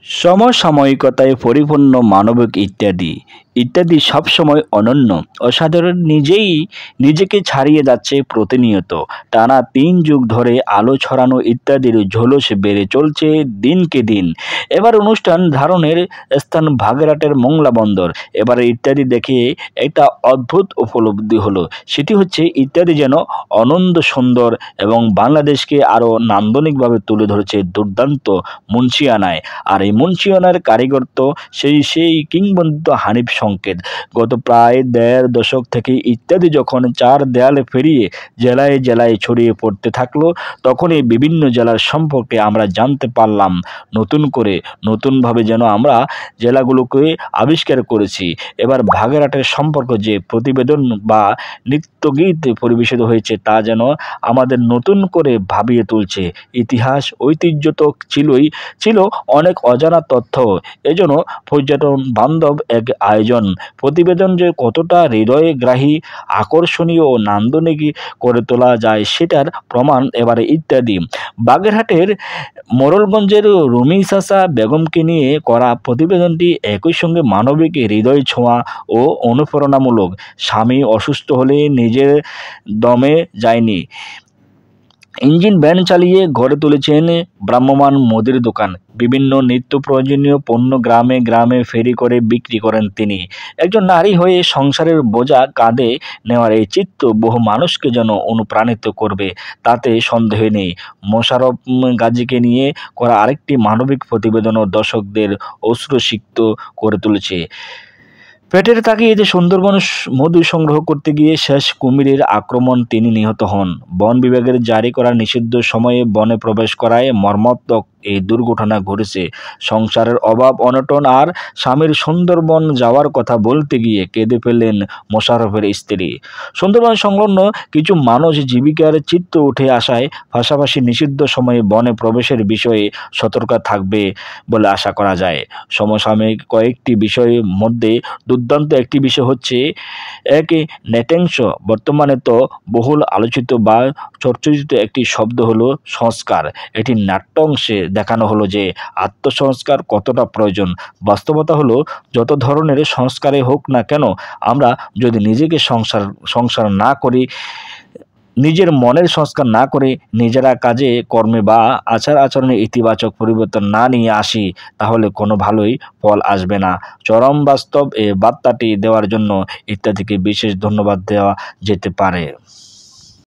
সমসাময়িকতায় পরিপূর্ণ মানবিক ইত্যাদি ইত্যাদি সবসময় অনন্য অসাধারণ নিজেকে ছাড়িয়ে যাচ্ছে প্রতিনিয়ত টানা ৩ যুগ ধরে আলো ছড়ানো ইত্যাদির ঝলস বেড়ে চলছে দিনকে দিন। এবার অনুষ্ঠান ধারণের স্থান বাগেরহাটের মোংলা বন্দর। এবার ইত্যাদি দেখে একটা অদ্ভুত উপলব্ধি হলো, সেটি হচ্ছে ইত্যাদি যেন অনন্ত সুন্দর এবং বাংলাদেশকে আরও নান্দনিকভাবে তুলে ধরেছে দুর্দান্ত মুন্সিয়ানায়। আর এই মুন্সিয়ানার কারিগর তো সেই কিংবদন্তি হানিফ সংকেত। গত প্রায় ১.৫ দশক থেকে ইত্যাদি যখন ৪ দেয়ালে পেরিয়ে জেলায় জেলায় ছড়িয়ে পড়তে থাকলো, তখনই বিভিন্ন জেলার সম্পর্কে আমরা জানতে পারলাম নতুনভাবে যেন আমরা জেলাগুলোকে আবিষ্কার করেছি। এবার বাগেরহাটের সম্পর্ক যে প্রতিবেদন বা নৃত্যগীত পরিবেশিত হয়েছে তা যেন আমাদের নতুন করে ভাবিয়ে তুলছে। ইতিহাস ঐতিহ্য তো ছিল অনেক অজানা তথ্য। এজন্য পর্যটন বান্ধব এক আয়োজন। প্রতিবেদন যে কতটা হৃদয়গ্রাহী, আকর্ষণীয় ও নান্দনিক করে তোলা যায় সেটার প্রমাণ এবারে ইত্যাদি। বাগেরহাটের মোড়লগঞ্জের রুমি চাচা বেগমকে নিয়ে করা প্রতিবেদনটি একই সঙ্গে মানবিক, হৃদয় ছোঁয়া ও অনুপ্রেরণামূলক। স্বামী অসুস্থ হলে নিজের দমে যায়নি, ইঞ্জিন ভ্যান চালিয়ে গড়ে তুলেছেন ভ্রাম্যমাণ মুদির দোকান। বিভিন্ন নিত্য প্রয়োজনীয় পণ্য গ্রামে গ্রামে ফেরি করে বিক্রি করেন তিনি। একজন নারী হয়ে সংসারের বোঝা কাঁধে নেওয়ার এই চিত্র বহু মানুষকে যেন অনুপ্রাণিত করবে, তাতে সন্দেহ নেই। মোশাররফ গাজীকে নিয়ে করা আরেকটি মানবিক প্রতিবেদনও দর্শকদের অশ্রুসিক্ত করে তুলেছে। পেটের তাগিদে সুন্দরবন মধু সংগ্রহ করতে গিয়ে শেষ কুমিরের আক্রমণ তিনি নিহত হন। বন বিভাগের জারি করা নিষিদ্ধ সময়ে বনে প্রবেশ করায় মর্মান্তিক এই দুর্ঘটনা ঘটেছে। সংসারের অভাব অনটন আর স্বামীর সুন্দরবন যাওয়ার কথা বলতে গিয়ে কেঁদে ফেললেন মোশাররফের স্ত্রী। সুন্দরবন সংলগ্ন কিছু মানুষ জীবিকার চিত্র উঠে আসায় পাশাপাশি নিষিদ্ধ সময়ে বনে প্রবেশের বিষয়ে সতর্ক থাকবে বলে আশা করা যায়। সমসাময়িক কয়েকটি বিষয়ের মধ্যে দুর্দান্ত একটি বিষয় হচ্ছে এক নেটেংস। বর্তমানে তো বহুল আলোচিত বা চর্চিত একটি শব্দ হলো সংস্কার। এটি নাট্যাংশে দেখানো হলো যে আত্মসংস্কার কতটা প্রয়োজন। বাস্তবতা হলো যত ধরনের সংস্কারে হোক না কেন, আমরা যদি নিজেকে সংস্কার না করি, নিজের মনের সংস্কার না করে নিজেরা কাজে কর্মে বা আচার আচরণে ইতিবাচক পরিবর্তন না নিয়ে আসি, তাহলে কোনো ভালোই ফল আসবে না। চরম বাস্তব এই বার্তাটি দেওয়ার জন্য ইত্যাদিকে বিশেষ ধন্যবাদ দেওয়া যেতে পারে।